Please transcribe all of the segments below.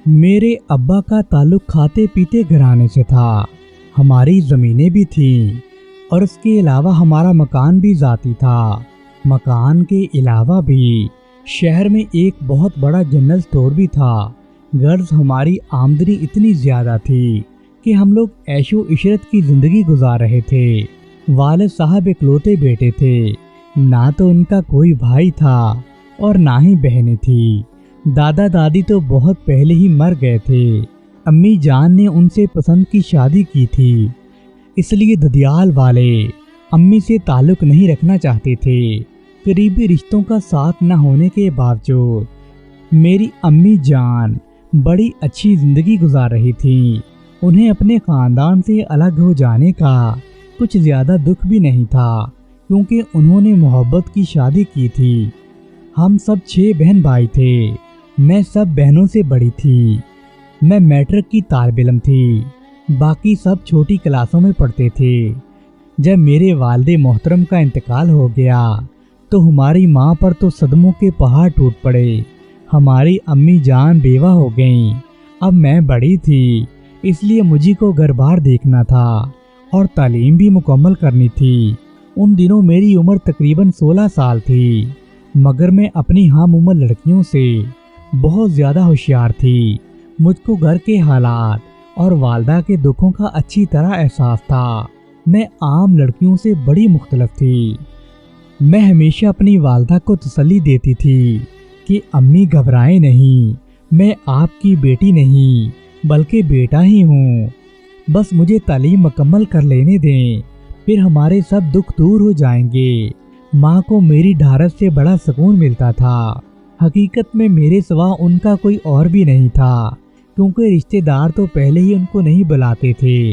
मेरे अब्बा का ताल्लुक खाते पीते घराने से था। हमारी ज़मीनें भी थीं और इसके अलावा हमारा मकान भी ज़ाती था। मकान के अलावा भी शहर में एक बहुत बड़ा जनरल स्टोर भी था। गर्ज हमारी आमदनी इतनी ज़्यादा थी कि हम लोग ऐशो इशरत की ज़िंदगी गुजार रहे थे। वालिद साहब इकलौते बेटे थे, ना तो उनका कोई भाई था और ना ही बहनें थी। दादा दादी तो बहुत पहले ही मर गए थे। अम्मी जान ने उनसे पसंद की शादी की थी, इसलिए ददियाल वाले अम्मी से ताल्लुक नहीं रखना चाहते थे। करीबी रिश्तों का साथ न होने के बावजूद मेरी अम्मी जान बड़ी अच्छी ज़िंदगी गुजार रही थी। उन्हें अपने ख़ानदान से अलग हो जाने का कुछ ज़्यादा दुख भी नहीं था, क्योंकि उन्होंने मोहब्बत की शादी की थी। हम सब 6 बहन भाई थे। मैं सब बहनों से बड़ी थी। मैं मैट्रिक की तालिब-इल्म थी, बाकी सब छोटी क्लासों में पढ़ते थे। जब मेरे वालिद मोहतरम का इंतकाल हो गया तो हमारी माँ पर तो सदमों के पहाड़ टूट पड़े। हमारी अम्मी जान बेवा हो गईं। अब मैं बड़ी थी, इसलिए मुझे को घर-बार देखना था और तालीम भी मुकम्मल करनी थी। उन दिनों मेरी उम्र तकरीबन 16 साल थी, मगर मैं अपनी हम उम्र लड़कियों से बहुत ज़्यादा होशियार थी। मुझको घर के हालात और वालदा के दुखों का अच्छी तरह एहसास था। मैं आम लड़कियों से बड़ी मुख्तलिफ थी। मैं हमेशा अपनी वालदा को तसल्ली देती थी कि अम्मी घबराएं नहीं, मैं आपकी बेटी नहीं बल्कि बेटा ही हूँ। बस मुझे तालीम मुकम्मल कर लेने दें, फिर हमारे सब दुख दूर हो जाएंगे। माँ को मेरी ढारस से बड़ा सुकून मिलता था। हकीकत में मेरे सिवा उनका कोई और भी नहीं था, क्योंकि रिश्तेदार तो पहले ही उनको नहीं बुलाते थे।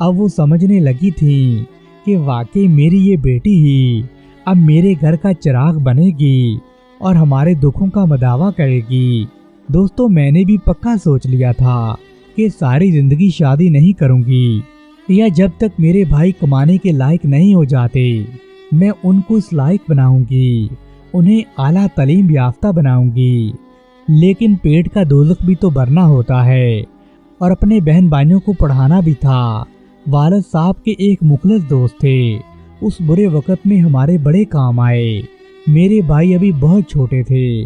अब वो समझने लगी थी कि वाकई मेरी ये बेटी ही अब मेरे घर का चिराग बनेगी और हमारे दुखों का मदावा करेगी। दोस्तों, मैंने भी पक्का सोच लिया था कि सारी ज़िंदगी शादी नहीं करूँगी, या जब तक मेरे भाई कमाने के लायक नहीं हो जाते मैं उनको इस लायक बनाऊंगी, उन्हें आला तालीम याफ्ता बनाऊंगी। लेकिन पेट का दोज़ख भी तो भरना होता है और अपने बहन भाइयों को पढ़ाना भी था। वालिद साहब के एक मुखलिस दोस्त थे, उस बुरे वक़्त में हमारे बड़े काम आए। मेरे भाई अभी बहुत छोटे थे,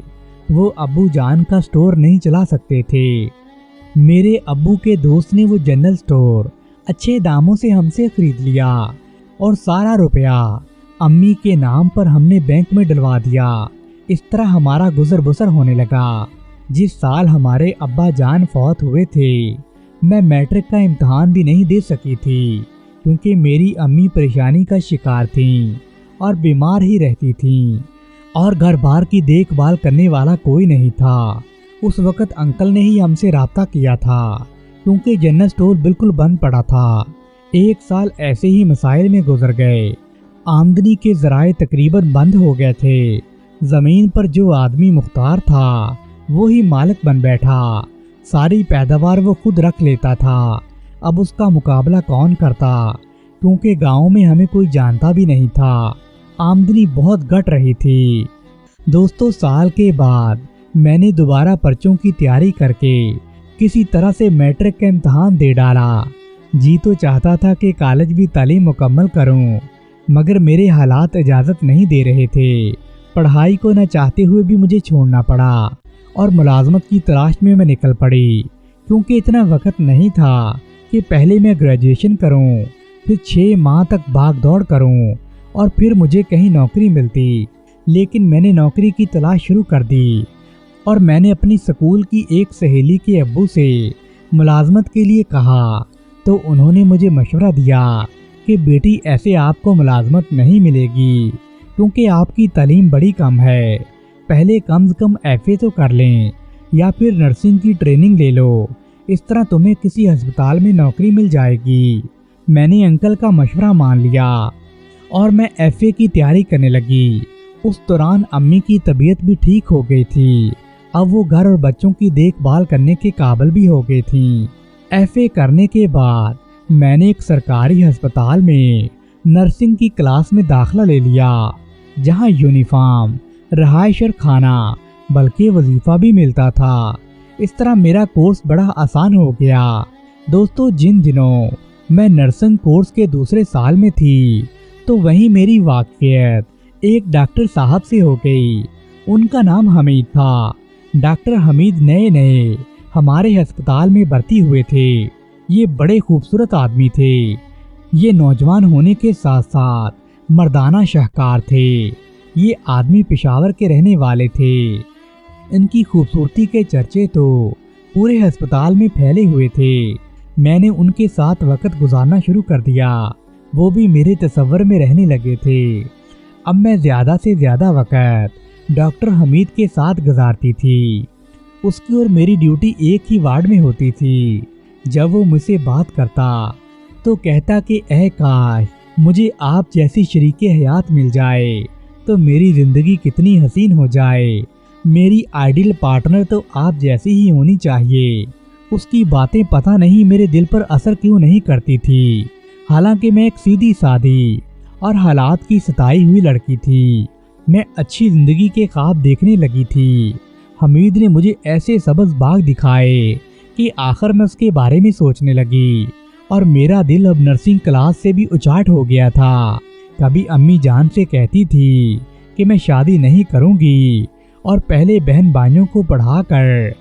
वो अब्बू जान का स्टोर नहीं चला सकते थे। मेरे अब्बू के दोस्त ने वो जनरल स्टोर अच्छे दामों से हमसे खरीद लिया और सारा रुपया अम्मी के नाम पर हमने बैंक में डलवा दिया। इस तरह हमारा गुजर बसर होने लगा। जिस साल हमारे अब्बा जान फौत हुए थे, मैं मैट्रिक का इम्तहान भी नहीं दे सकी थी, क्योंकि मेरी अम्मी परेशानी का शिकार थीं और बीमार ही रहती थीं और घर बार की देखभाल करने वाला कोई नहीं था। उस वक़्त अंकल ने ही हमसे राब्ता किया था, क्योंकि जनरल स्टोर बिल्कुल बंद पड़ा था। 1 साल ऐसे ही मसाइल में गुजर गए। आमदनी के ज़राए तकरीबन बंद हो गए थे। ज़मीन पर जो आदमी मुख्तार था वो ही मालिक बन बैठा। सारी पैदावार वो खुद रख लेता था। अब उसका मुकाबला कौन करता, क्योंकि गांव में हमें कोई जानता भी नहीं था। आमदनी बहुत घट रही थी। दोस्तों, साल के बाद मैंने दोबारा पर्चों की तैयारी करके किसी तरह से मैट्रिक का इम्तहान दे डाला। जी तो चाहता था कि कॉलेज भी तालीम मुकम्मल करूं, मगर मेरे हालात इजाज़त नहीं दे रहे थे। पढ़ाई को न चाहते हुए भी मुझे छोड़ना पड़ा और मुलाजमत की तलाश में मैं निकल पड़ी, क्योंकि इतना वक्त नहीं था कि पहले मैं ग्रेजुएशन करूं, फिर 6 माह तक भाग दौड़ करूं और फिर मुझे कहीं नौकरी मिलती। लेकिन मैंने नौकरी की तलाश शुरू कर दी और मैंने अपनी स्कूल की एक सहेली के अब्बू से मुलाजमत के लिए कहा, तो उन्होंने मुझे मशवरा दिया कि बेटी, ऐसे आपको मुलाजमत नहीं मिलेगी, क्योंकि आपकी तालीम बड़ी कम है। पहले कम से कम एफए तो कर लें या फिर नर्सिंग की ट्रेनिंग ले लो, इस तरह तुम्हें किसी अस्पताल में नौकरी मिल जाएगी। मैंने अंकल का मशवरा मान लिया और मैं एफए की तैयारी करने लगी। उस दौरान अम्मी की तबीयत भी ठीक हो गई थी। अब वो घर और बच्चों की देखभाल करने के काबिल भी हो गई थी। एफए करने के बाद मैंने एक सरकारी अस्पताल में नर्सिंग की क्लास में दाखिला ले लिया, जहां यूनिफॉर्म, रहाइश और खाना बल्कि वजीफ़ा भी मिलता था। इस तरह मेरा कोर्स बड़ा आसान हो गया। दोस्तों, जिन दिनों मैं नर्सिंग कोर्स के दूसरे साल में थी, तो वहीं मेरी वाक़फियत एक डॉक्टर साहब से हो गई। उनका नाम हमीद था। डॉक्टर हमीद नए नए हमारे अस्पताल में भर्ती हुए थे। ये बड़े खूबसूरत आदमी थे। ये नौजवान होने के साथ साथ मर्दाना शाहकार थे। ये आदमी पेशावर के रहने वाले थे। इनकी खूबसूरती के चर्चे तो पूरे अस्पताल में फैले हुए थे। मैंने उनके साथ वक्त गुजारना शुरू कर दिया। वो भी मेरे तसव्वुर में रहने लगे थे। अब मैं ज़्यादा से ज़्यादा वक्त डॉक्टर हमीद के साथ गुजारती थी। उसकी और मेरी ड्यूटी एक ही वार्ड में होती थी। जब वो मुझसे बात करता तो कहता कि ऐ काश मुझे आप जैसी शरीके हयात मिल जाए तो मेरी ज़िंदगी कितनी हसीन हो जाए। मेरी आइडियल पार्टनर तो आप जैसी ही होनी चाहिए। उसकी बातें पता नहीं मेरे दिल पर असर क्यों नहीं करती थी। हालांकि मैं एक सीधी सादी और हालात की सताई हुई लड़की थी। मैं अच्छी जिंदगी के ख्वाब देखने लगी थी। हमीद ने मुझे ऐसे सब्ज़ बाग दिखाए कि आखिर मैं उसके बारे में सोचने लगी और मेरा दिल अब नर्सिंग क्लास से भी उचाट हो गया था। कभी अम्मी जान से कहती थी कि मैं शादी नहीं करूंगी और पहले बहन भाइयों को पढ़ाकर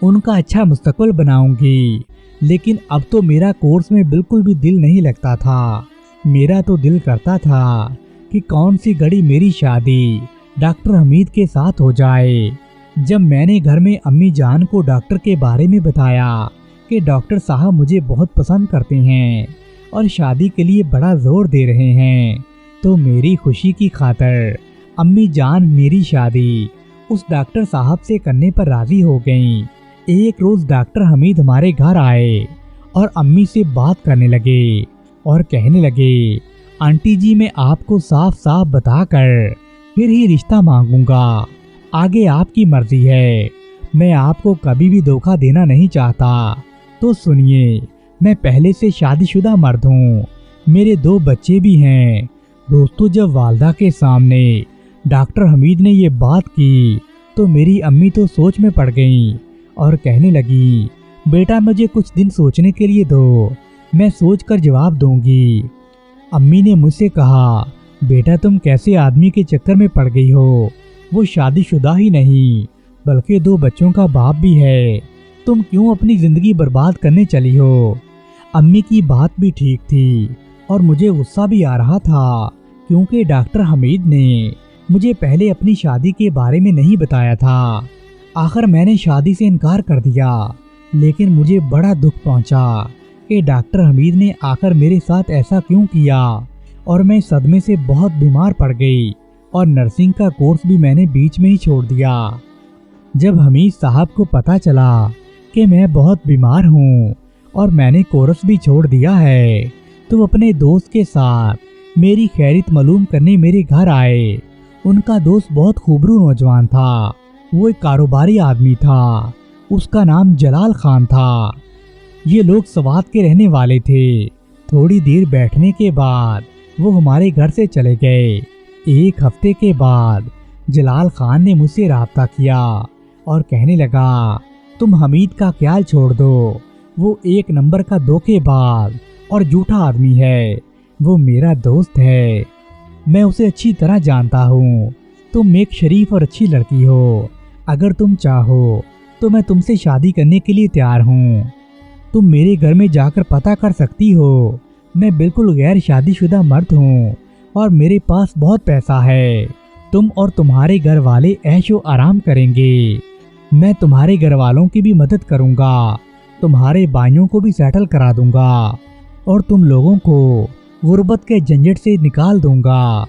उनका अच्छा मुस्तकबिल बनाऊंगी, लेकिन अब तो मेरा कोर्स में बिल्कुल भी दिल नहीं लगता था। मेरा तो दिल करता था कि कौन सी घड़ी मेरी शादी डॉक्टर हमीद के साथ हो जाए। जब मैंने घर में अम्मी जान को डॉक्टर के बारे में बताया कि डॉक्टर साहब मुझे बहुत पसंद करते हैं और शादी के लिए बड़ा जोर दे रहे हैं, तो मेरी खुशी की खातिर अम्मी जान मेरी शादी उस डॉक्टर साहब से करने पर राजी हो गईं। एक रोज डॉक्टर हमीद हमारे घर आए और अम्मी से बात करने लगे और कहने लगे, आंटी जी मैं आपको साफ साफ बताकर फिर ही रिश्ता मांगूंगा। आगे आपकी मर्जी है। मैं आपको कभी भी धोखा देना नहीं चाहता। तो सुनिए, मैं पहले से शादीशुदा मर्द हूँ। मेरे 2 बच्चे भी हैं। दोस्तों, जब वालदा के सामने डॉक्टर हमीद ने ये बात की तो मेरी अम्मी तो सोच में पड़ गईं और कहने लगी, बेटा मुझे कुछ दिन सोचने के लिए दो, मैं सोच कर जवाब दूंगी। अम्मी ने मुझसे कहा, बेटा तुम कैसे आदमी के चक्कर में पड़ गई हो। वो शादीशुदा ही नहीं बल्कि 2 बच्चों का बाप भी है। तुम क्यों अपनी जिंदगी बर्बाद करने चली हो। अम्मी की बात भी ठीक थी और मुझे गुस्सा भी आ रहा था, क्योंकि डॉक्टर हमीद ने मुझे पहले अपनी शादी के बारे में नहीं बताया था। आखिर मैंने शादी से इनकार कर दिया, लेकिन मुझे बड़ा दुख पहुंचा कि डॉक्टर हमीद ने आकर मेरे साथ ऐसा क्यों किया और मैं सदमे से बहुत बीमार पड़ गई और नर्सिंग का कोर्स भी मैंने बीच में ही छोड़ दिया। जब हमीद साहब को पता चला कि मैं बहुत बीमार हूँ और मैंने कोर्स भी छोड़ दिया है, तो अपने दोस्त के साथ मेरी खैरियत मालूम करने मेरे घर आए। उनका दोस्त बहुत खूबरू नौजवान था। वो एक कारोबारी आदमी था। उसका नाम जलाल खान था। ये लोग सवात के रहने वाले थे। थोड़ी देर बैठने के बाद वो हमारे घर से चले गए। 1 हफ्ते के बाद जलाल खान ने मुझसे राब्ता किया और कहने लगा, तुम हमीद का ख्याल छोड़ दो। वो 1 नंबर का धोखेबाज और झूठा आदमी है। वो मेरा दोस्त है। मैं उसे अच्छी तरह जानता हूँ। तुम एक शरीफ और अच्छी लड़की हो। अगर तुम चाहो तो मैं तुमसे शादी करने के लिए तैयार हूँ। तुम मेरे घर में जाकर पता कर सकती हो। मैं बिल्कुल गैर शादीशुदा मर्द हूँ और मेरे पास बहुत पैसा है। तुम और तुम्हारे घर वाले ऐशो आराम करेंगे। मैं तुम्हारे घर वालों की भी मदद करूँगा। तुम्हारे भाइयों को भी सेटल करा दूंगा और तुम लोगों को गुर्बत के झंझट से निकाल दूंगा।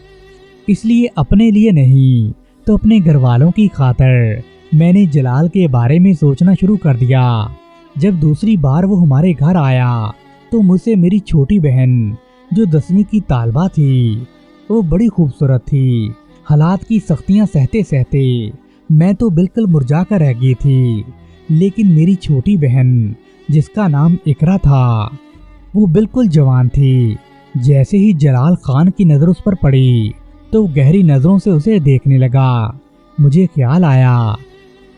इसलिए अपने लिए नहीं तो अपने घर वालों की खातिर मैंने जलाल के बारे में सोचना शुरू कर दिया। जब दूसरी बार वो हमारे घर आया तो मुझसे मेरी छोटी बहन जो 10वीं की तालबा थी, वो बड़ी खूबसूरत थी। हालात की सख्तियां सहते सहते मैं तो बिल्कुल मुरझा कर रह गई थी, लेकिन मेरी छोटी बहन जिसका नाम इकरा था, वो बिल्कुल जवान थी। जैसे ही जलाल खान की नज़र उस पर पड़ी तो गहरी नज़रों से उसे देखने लगा। मुझे ख्याल आया,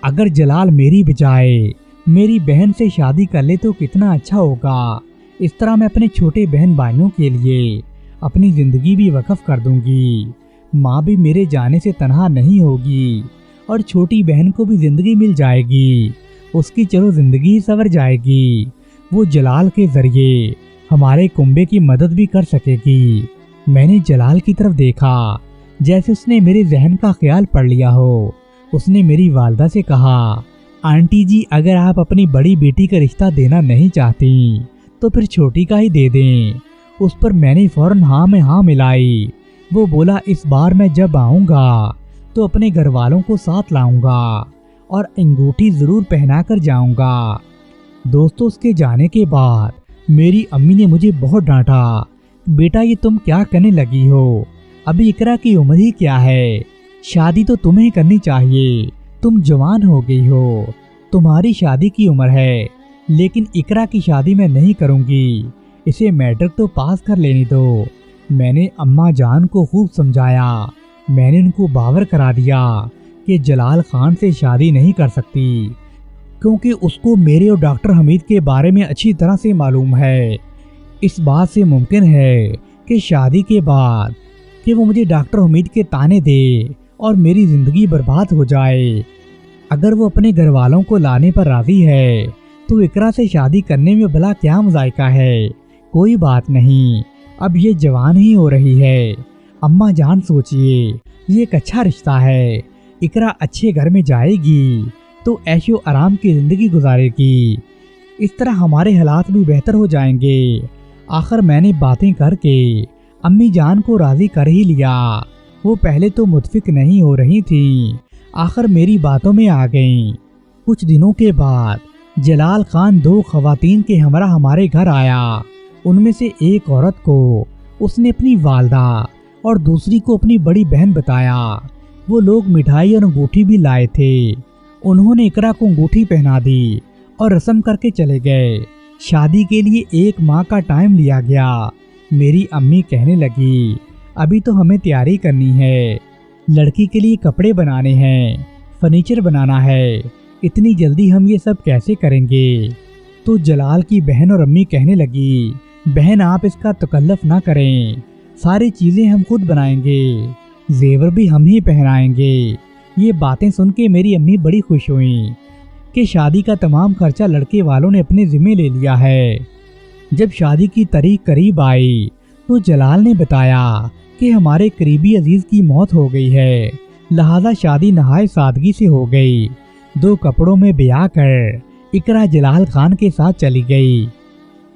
अगर जलाल मेरी बजाय मेरी बहन से शादी कर ले तो कितना अच्छा होगा। इस तरह मैं अपने छोटे बहन भाइयों के लिए अपनी जिंदगी भी वक्फ कर दूंगी। माँ भी मेरे जाने से तनहा नहीं होगी और छोटी बहन को भी जिंदगी मिल जाएगी। उसकी चलो जिंदगी संवर जाएगी। वो जलाल के जरिए हमारे कुंबे की मदद भी कर सकेगी। मैंने जलाल की तरफ देखा, जैसे उसने मेरे जहन का ख्याल पढ़ लिया हो। उसने मेरी वालदा से कहा, आंटी जी, अगर आप अपनी बड़ी बेटी का रिश्ता देना नहीं चाहती तो फिर छोटी का ही दे दें। उस पर मैंने फौरन हाँ में हाँ मिलाई। वो बोला, इस बार मैं जब आऊँगा तो अपने घर वालों को साथ लाऊंगा और अंगूठी जरूर पहना कर जाऊंगा। दोस्तों, उसके जाने के बाद मेरी अम्मी ने मुझे बहुत डांटा, बेटा ये तुम क्या करने लगी हो? अभी इकरा की उम्र ही क्या है? शादी तो तुम्हें करनी चाहिए, तुम जवान हो गई हो, तुम्हारी शादी की उम्र है। लेकिन इकरा की शादी मैं नहीं करूंगी, इसे मैट्रिक तो पास कर लेने दो। मैंने अम्मा जान को खूब समझाया। मैंने उनको बावर करा दिया कि जलाल खान से शादी नहीं कर सकती, क्योंकि उसको मेरे और डॉक्टर हमीद के बारे में अच्छी तरह से मालूम है। इस बात से मुमकिन है कि शादी के बाद कि वो मुझे डॉक्टर हमीद के ताने दे और मेरी जिंदगी बर्बाद हो जाए। अगर वो अपने घर वालों को लाने पर राजी है तो इकरा से शादी करने में भला क्या मजायका है? कोई बात नहीं, अब ये जवान ही हो रही है। अम्मा जान सोचिए, ये एक अच्छा रिश्ता है। इकरा अच्छे घर में जाएगी तो ऐशो आराम की जिंदगी गुजारेगी। इस तरह हमारे हालात भी बेहतर हो जाएंगे। आखिर मैंने बातें करके अम्मी जान को राजी कर ही लिया। वो पहले तो मुतफिक नहीं हो रही थी, आखिर मेरी बातों में आ गईं। कुछ दिनों के बाद जलाल खान 2 खवातीन के हमरा हमारे घर आया। उनमें से एक औरत को उसने अपनी वालदा और दूसरी को अपनी बड़ी बहन बताया। वो लोग मिठाई और अंगूठी भी लाए थे। उन्होंने इकरा को अंगूठी पहना दी और रस्म करके चले गए। शादी के लिए 1 माह का टाइम लिया गया। मेरी अम्मी कहने लगी, अभी तो हमें तैयारी करनी है, लड़की के लिए कपड़े बनाने हैं, फर्नीचर बनाना है, इतनी जल्दी हम ये सब कैसे करेंगे? तो जलाल की बहन और अम्मी कहने लगी, बहन आप इसका तकल्लुफ ना करें, सारी चीजें हम खुद बनाएंगे, जेवर भी हम ही पहनाएंगे। ये बातें सुन के मेरी अम्मी बड़ी खुश हुई कि शादी का तमाम खर्चा लड़के वालों ने अपने जिम्मे ले लिया है। जब शादी की तारीख करीब आई तो जलाल ने बताया कि हमारे करीबी अजीज की मौत हो गई है, लिहाजा शादी नहाए सादगी से हो गई। 2 कपड़ों में ब्याह कर इकरा जलाल खान के साथ चली गई।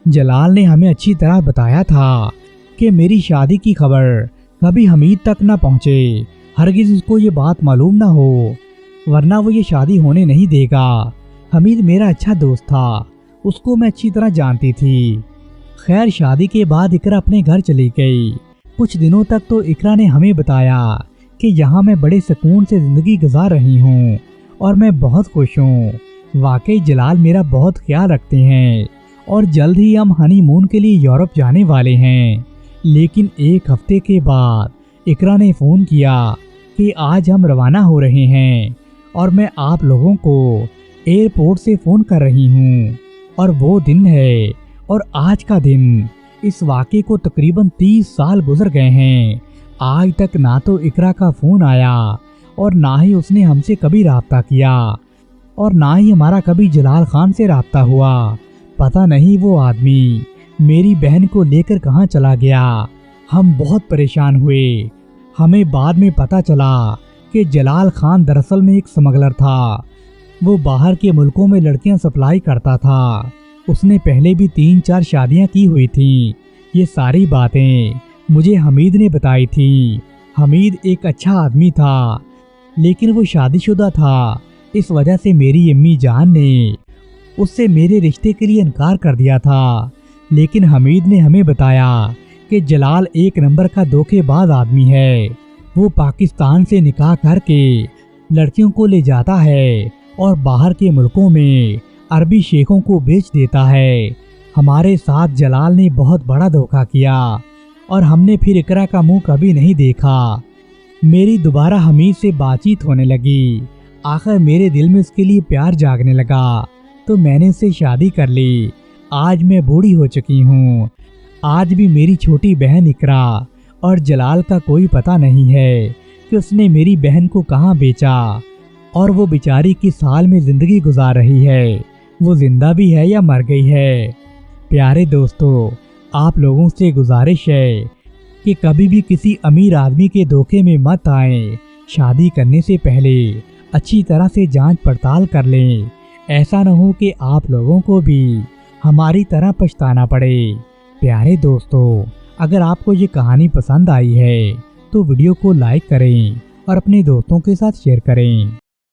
जलाल ने हमें अच्छी तरह बताया था कि मेरी शादी की खबर कभी हमीद तक न पहुँचे, हरगिज उसको ये बात मालूम न हो, वरना वो ये शादी होने नहीं देगा। हमीद मेरा अच्छा दोस्त था, उसको मैं अच्छी तरह जानती थी। खैर, शादी के बाद इकरा अपने घर चली गई। कुछ दिनों तक तो इकरा ने हमें बताया कि यहाँ मैं बड़े सुकून से जिंदगी गुजार रही हूँ और मैं बहुत खुश हूँ। वाकई जलाल मेरा बहुत ख्याल रखते हैं और जल्द ही हम हनीमून के लिए यूरोप जाने वाले हैं। लेकिन 1 हफ्ते के बाद इकरा ने फ़ोन किया कि आज हम रवाना हो रहे हैं और मैं आप लोगों को एयरपोर्ट से फ़ोन कर रही हूँ। और वो दिन है और आज का दिन। इस वाक़े को तकरीबन 30 साल गुजर गए हैं। आज तक ना तो इकरा का फ़ोन आया और ना ही उसने हमसे कभी राब्ता किया और ना ही हमारा कभी जलाल खान से राब्ता हुआ। पता नहीं वो आदमी मेरी बहन को लेकर कहाँ चला गया। हम बहुत परेशान हुए। हमें बाद में पता चला कि जलाल खान दरअसल में एक स्मगलर था। वो बाहर के मुल्कों में लड़कियां सप्लाई करता था। उसने पहले भी 3-4 शादियां की हुई थीं। ये सारी बातें मुझे हमीद ने बताई थी। हमीद एक अच्छा आदमी था, लेकिन वो शादीशुदा था। इस वजह से मेरी अम्मी जान ने उससे मेरे रिश्ते के लिए इनकार कर दिया था। लेकिन हमीद ने हमें बताया कि जलाल 1 नंबर का धोखेबाज आदमी है। वो पाकिस्तान से निकाह करके लड़कियों को ले जाता है और बाहर के मुल्कों में अरबी शेखों को बेच देता है। हमारे साथ जलाल ने बहुत बड़ा धोखा किया और हमने फिर इकरा का मुंह कभी नहीं देखा। मेरी दोबारा हमीद से बातचीत होने लगी। आखिर मेरे दिल में उसके लिए प्यार जागने लगा। तो मैंने उससे शादी कर ली। आज मैं बूढ़ी हो चुकी हूँ। आज भी मेरी छोटी बहन इकरा और जलाल का कोई पता नहीं है कि उसने मेरी बहन को कहाँ बेचा और वो बेचारी किस साल में जिंदगी गुजार रही है। वो जिंदा भी है या मर गई है। प्यारे दोस्तों, आप लोगों से गुजारिश है कि कभी भी किसी अमीर आदमी के धोखे में मत आएं। शादी करने से पहले अच्छी तरह से जांच पड़ताल कर लें। ऐसा न हो कि आप लोगों को भी हमारी तरह पछताना पड़े। प्यारे दोस्तों, अगर आपको ये कहानी पसंद आई है तो वीडियो को लाइक करें और अपने दोस्तों के साथ शेयर करें।